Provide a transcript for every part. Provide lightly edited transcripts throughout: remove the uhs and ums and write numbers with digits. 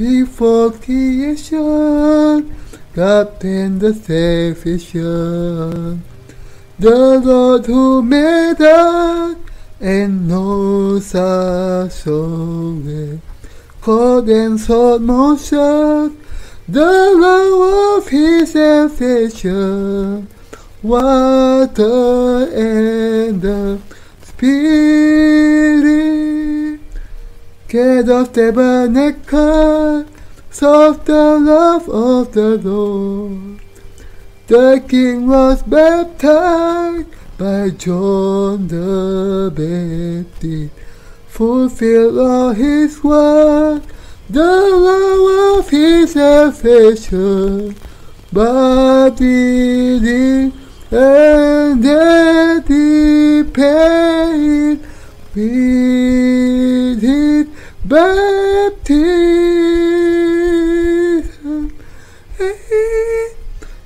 before creation, God and the salvation. The Lord who made us and knows our soul, cold and salt motion, the love of His salvation, water and the Spirit, Gate of tabernacle, soft the love of the Lord. The King was baptized by John the Baptist, fulfill all His work, the love of His salvation, body and death He paid with His baptism.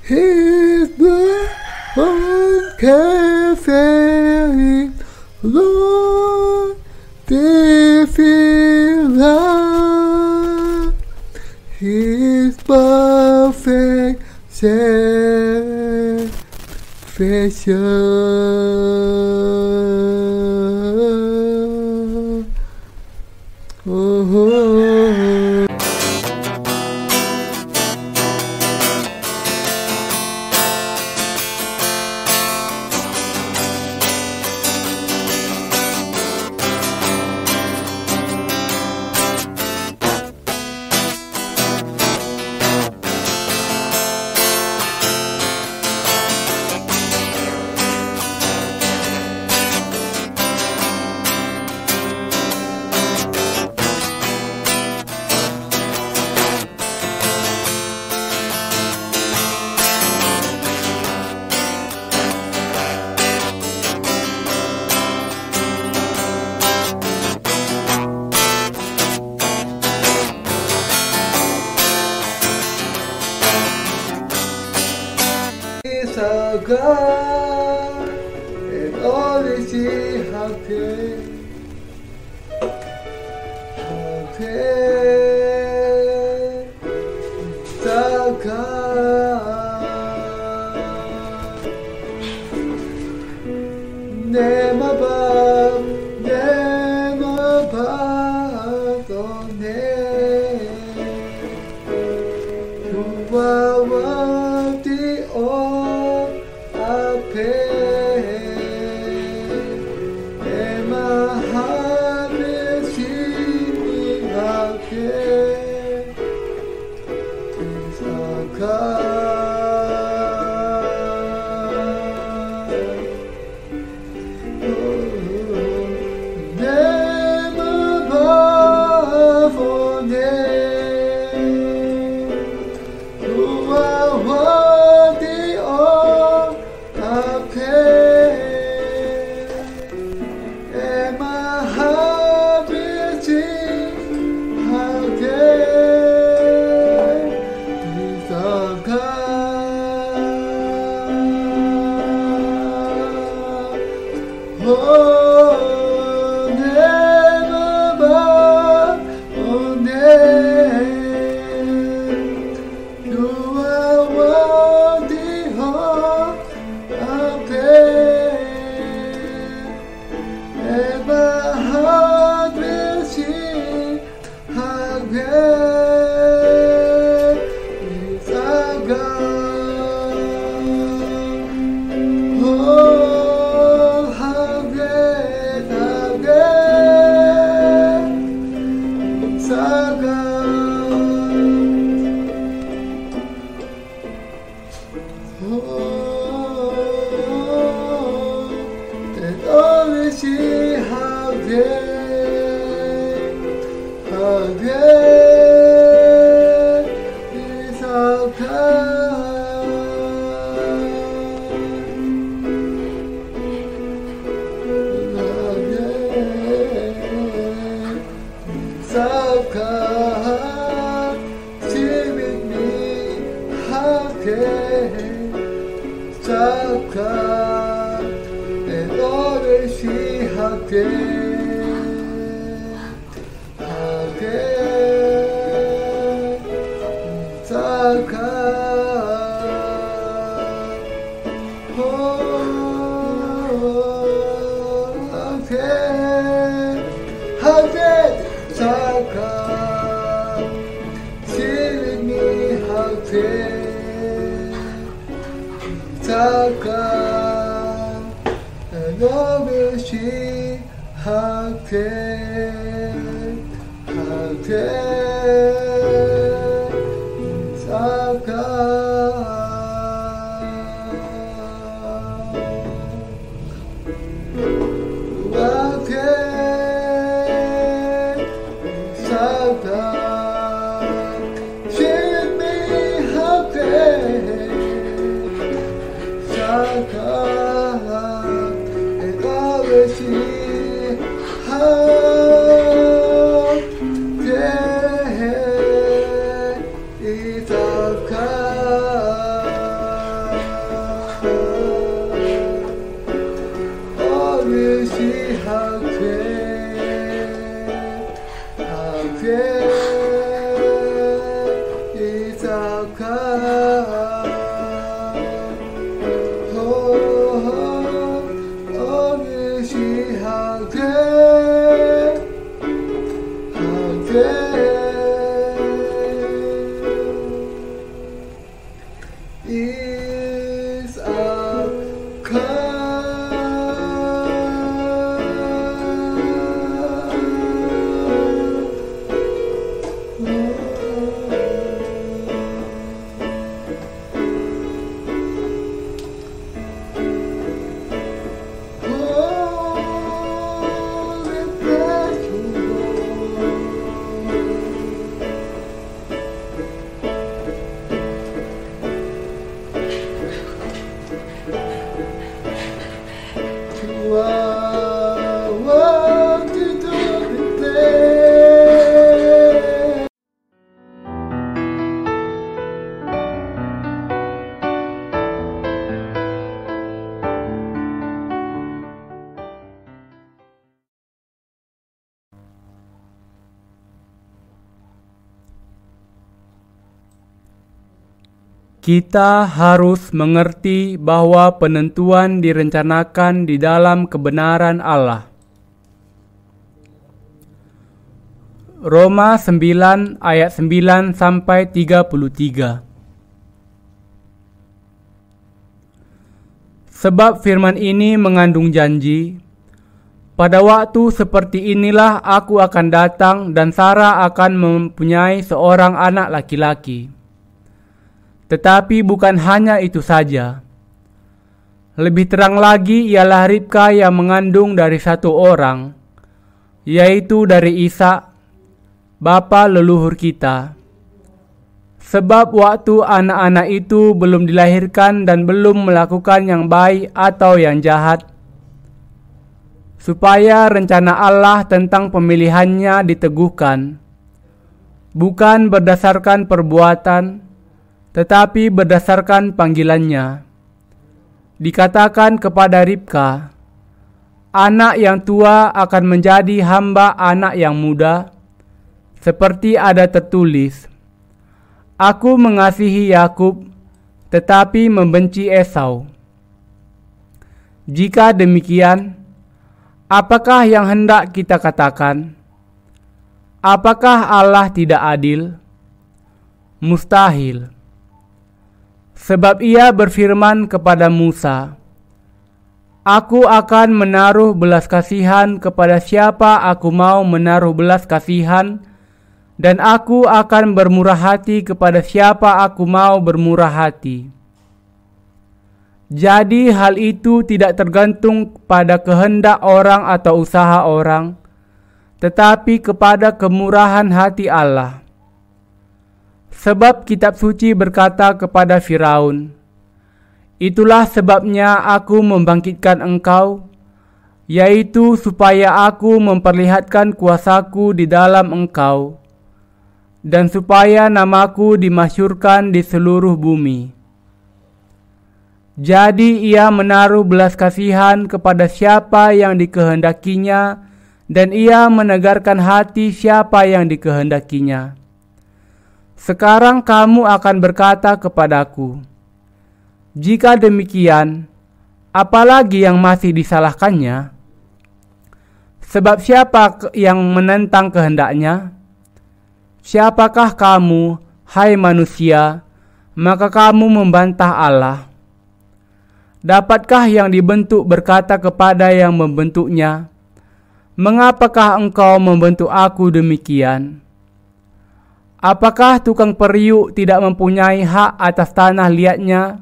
His blood on Calvary, Lord, defeat us. His perfect salvation. Oh. Our God, and all is He, how great is our God. Never above, oh name. You are worthy of our pain, and my heart will sing out again. It's our God. Name above all name, you are worthy of our pain, and my heart will sing how great is our God. Oh, name above all name, you are worthy of our pain, and my heart will sing how great is our God. Oh, how great is our God. Oh, and only see how great is our God. How great is our God. Sing with me, how great is our God, and always see how great Kita harus mengerti bahwa penentuan direncanakan di dalam kebenaran Allah. Roma 9 ayat 9 sampai 33. Sebab firman ini mengandung janji, pada waktu seperti inilah aku akan datang dan Sarah akan mempunyai seorang anak laki-laki. Tetapi bukan hanya itu saja. Lebih terang lagi ialah Ribka yang mengandung dari satu orang, yaitu dari Ishak, bapa leluhur kita. Sebab waktu anak-anak itu belum dilahirkan dan belum melakukan yang baik atau yang jahat, supaya rencana Allah tentang pemilihannya diteguhkan, bukan berdasarkan perbuatan, tetapi berdasarkan panggilannya. Dikatakan kepada Ribka, anak yang tua akan menjadi hamba anak yang muda, seperti ada tertulis, aku mengasihi Yakub, tetapi membenci Esau. Jika demikian, apakah yang hendak kita katakan? Apakah Allah tidak adil? Mustahil. Sebab ia berfirman kepada Musa, aku akan menaruh belas kasihan kepada siapa aku mau menaruh belas kasihan, dan aku akan bermurah hati kepada siapa aku mau bermurah hati. Jadi hal itu tidak tergantung pada kehendak orang atau usaha orang, tetapi kepada kemurahan hati Allah. Sebab kitab suci berkata kepada Firaun, itulah sebabnya aku membangkitkan engkau, yaitu supaya aku memperlihatkan kuasaku di dalam engkau, dan supaya namaku dimasyhurkan di seluruh bumi. Jadi ia menaruh belas kasihan kepada siapa yang dikehendakinya, dan ia menegarkan hati siapa yang dikehendakinya. Sekarang kamu akan berkata kepadaku, jika demikian, apalagi yang masih disalahkannya? Sebab siapa yang menentang kehendaknya? Siapakah kamu, hai manusia, maka kamu membantah Allah. Dapatkah yang dibentuk berkata kepada yang membentuknya, "Mengapakah engkau membentuk aku demikian?" Apakah tukang periuk tidak mempunyai hak atas tanah liatnya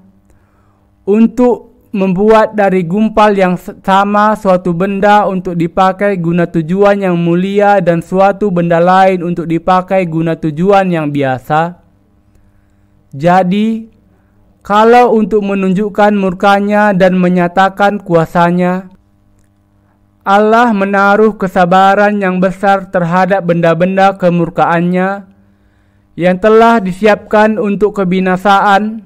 untuk membuat dari gumpal yang sama suatu benda untuk dipakai guna tujuan yang mulia dan suatu benda lain untuk dipakai guna tujuan yang biasa? Jadi, kalau untuk menunjukkan murkanya dan menyatakan kuasanya, Allah menaruh kesabaran yang besar terhadap benda-benda kemurkaannya yang telah disiapkan untuk kebinasaan,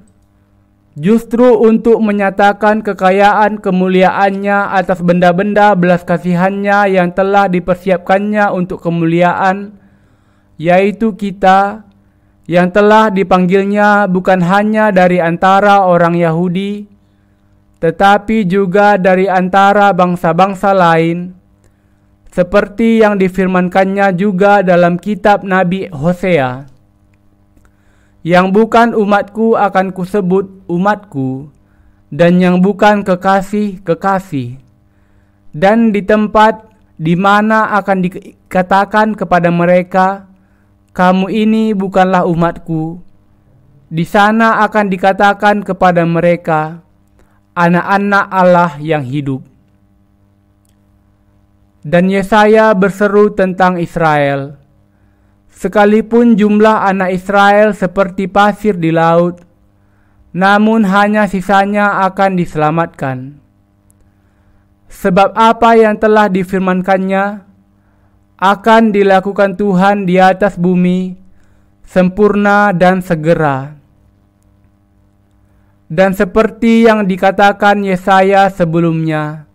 justru untuk menyatakan kekayaan kemuliaannya atas benda-benda belas kasihannya yang telah dipersiapkannya untuk kemuliaan, yaitu kita yang telah dipanggilnya bukan hanya dari antara orang Yahudi, tetapi juga dari antara bangsa-bangsa lain, seperti yang difirmankannya juga dalam kitab Nabi Hosea. Yang bukan umatku akan kusebut umatku, dan yang bukan kekasih, kekasih. Dan di tempat di mana akan dikatakan kepada mereka, kamu ini bukanlah umatku, di sana akan dikatakan kepada mereka, anak-anak Allah yang hidup. Dan Yesaya berseru tentang Israel, sekalipun jumlah anak Israel seperti pasir di laut, namun hanya sisanya akan diselamatkan. Sebab apa yang telah difirmankannya akan dilakukan Tuhan di atas bumi, sempurna dan segera. Dan seperti yang dikatakan Yesaya sebelumnya,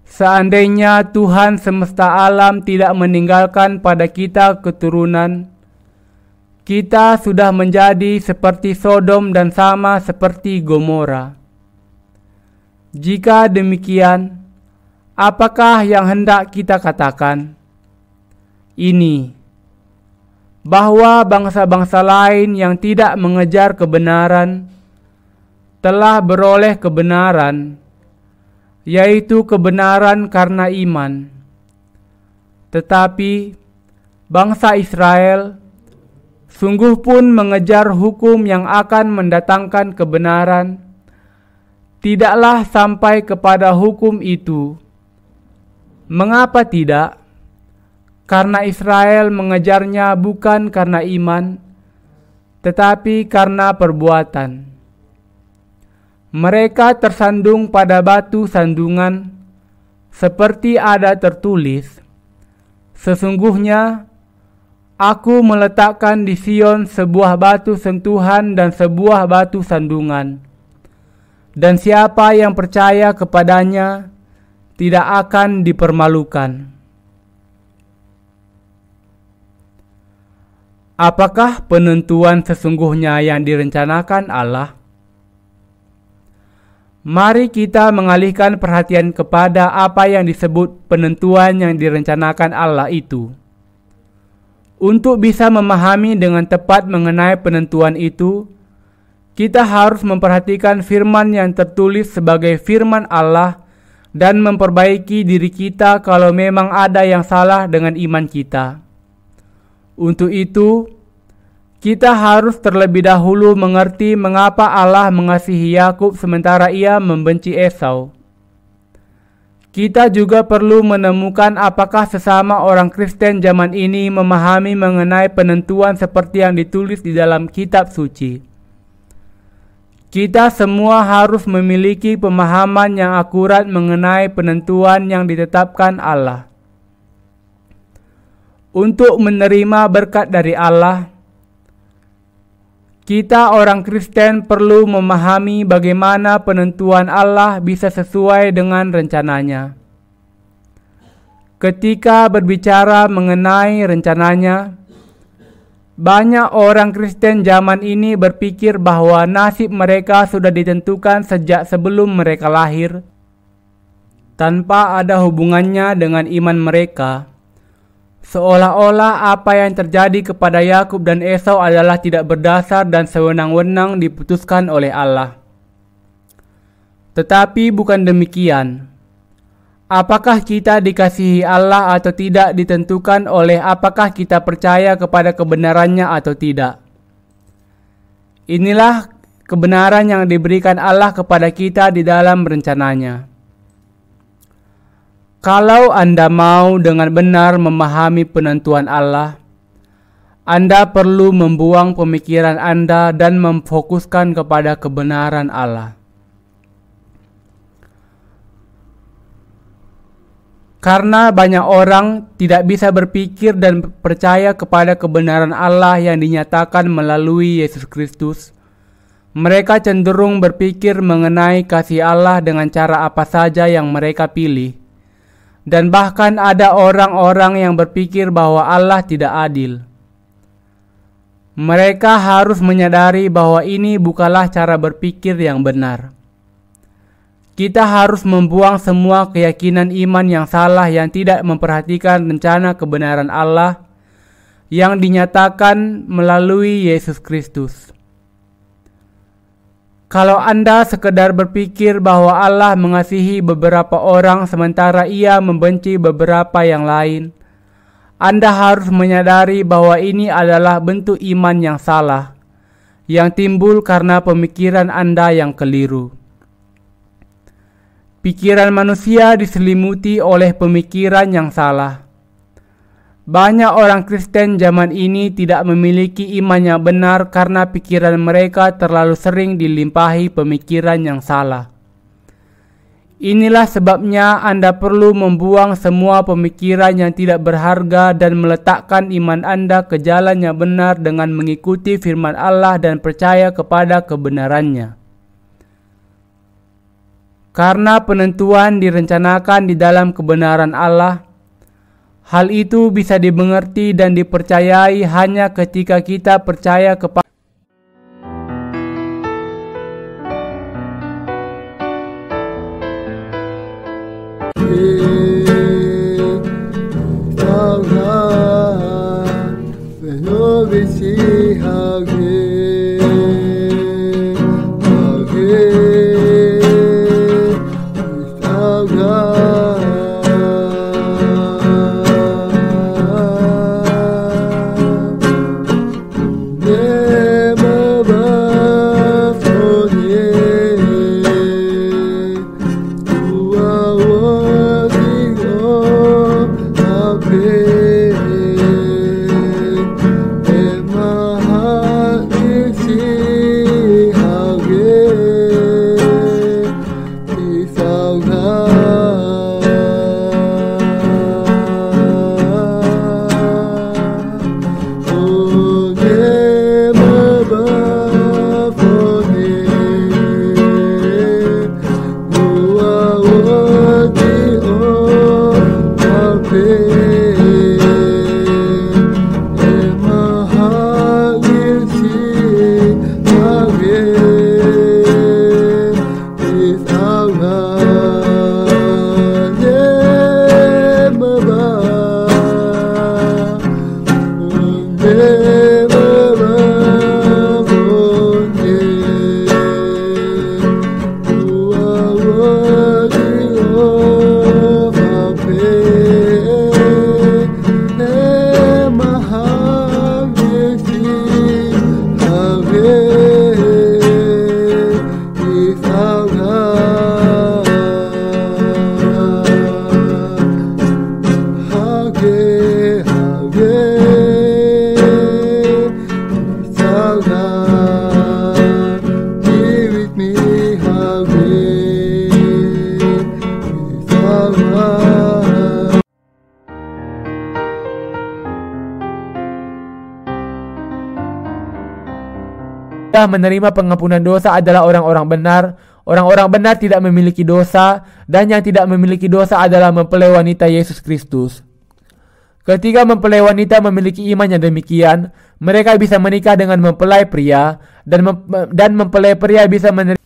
seandainya Tuhan semesta alam tidak meninggalkan pada kita keturunan, kita sudah menjadi seperti Sodom dan sama seperti Gomora. Jika demikian, apakah yang hendak kita katakan? Ini, bahwa bangsa-bangsa lain yang tidak mengejar kebenaran telah beroleh kebenaran, yaitu kebenaran karena iman. Tetapi bangsa Israel sungguh pun mengejar hukum yang akan mendatangkan kebenaran, tidaklah sampai kepada hukum itu. Mengapa tidak? Karena Israel mengejarnya bukan karena iman, tetapi karena perbuatan. Mereka tersandung pada batu sandungan, seperti ada tertulis, sesungguhnya aku meletakkan di Sion sebuah batu sentuhan dan sebuah batu sandungan, dan siapa yang percaya kepadanya tidak akan dipermalukan. Apakah penentuan sesungguhnya yang direncanakan Allah? Mari kita mengalihkan perhatian kepada apa yang disebut penentuan yang direncanakan Allah itu. Untuk bisa memahami dengan tepat mengenai penentuan itu, kita harus memperhatikan firman yang tertulis sebagai firman Allah dan memperbaiki diri kita kalau memang ada yang salah dengan iman kita. Untuk itu, kita harus terlebih dahulu mengerti mengapa Allah mengasihi Yakub sementara ia membenci Esau. Kita juga perlu menemukan apakah sesama orang Kristen zaman ini memahami mengenai penentuan seperti yang ditulis di dalam kitab suci. Kita semua harus memiliki pemahaman yang akurat mengenai penentuan yang ditetapkan Allah. Untuk menerima berkat dari Allah, kita orang Kristen perlu memahami bagaimana penentuan Allah bisa sesuai dengan rencananya. Ketika berbicara mengenai rencananya, banyak orang Kristen zaman ini berpikir bahwa nasib mereka sudah ditentukan sejak sebelum mereka lahir, tanpa ada hubungannya dengan iman mereka. Seolah-olah apa yang terjadi kepada Yakub dan Esau adalah tidak berdasar dan sewenang-wenang diputuskan oleh Allah. Tetapi bukan demikian. Apakah kita dikasihi Allah atau tidak ditentukan oleh apakah kita percaya kepada kebenarannya atau tidak. Inilah kebenaran yang diberikan Allah kepada kita di dalam rencananya. Kalau Anda mau dengan benar memahami penentuan Allah, Anda perlu membuang pemikiran Anda dan memfokuskan kepada kebenaran Allah. Karena banyak orang tidak bisa berpikir dan percaya kepada kebenaran Allah yang dinyatakan melalui Yesus Kristus, mereka cenderung berpikir mengenai kasih Allah dengan cara apa saja yang mereka pilih. Dan bahkan ada orang-orang yang berpikir bahwa Allah tidak adil. Mereka harus menyadari bahwa ini bukanlah cara berpikir yang benar. Kita harus membuang semua keyakinan iman yang salah yang tidak memperhatikan rencana kebenaran Allah yang dinyatakan melalui Yesus Kristus. Kalau Anda sekedar berpikir bahwa Allah mengasihi beberapa orang sementara Ia membenci beberapa yang lain, Anda harus menyadari bahwa ini adalah bentuk iman yang salah, yang timbul karena pemikiran Anda yang keliru. Pikiran manusia diselimuti oleh pemikiran yang salah. Banyak orang Kristen zaman ini tidak memiliki iman yang benar karena pikiran mereka terlalu sering dilimpahi pemikiran yang salah. Inilah sebabnya Anda perlu membuang semua pemikiran yang tidak berharga dan meletakkan iman Anda ke jalan yang benar dengan mengikuti firman Allah dan percaya kepada kebenarannya. Karena penentuan direncanakan di dalam kebenaran Allah, hal itu bisa dimengerti dan dipercayai hanya ketika kita percaya kepada menerima pengampunan dosa adalah orang-orang benar. Orang-orang benar tidak memiliki dosa, dan yang tidak memiliki dosa adalah mempelai wanita Yesus Kristus. Ketika mempelai wanita memiliki iman yang demikian, mereka bisa menikah dengan mempelai pria, dan mempelai pria bisa menerima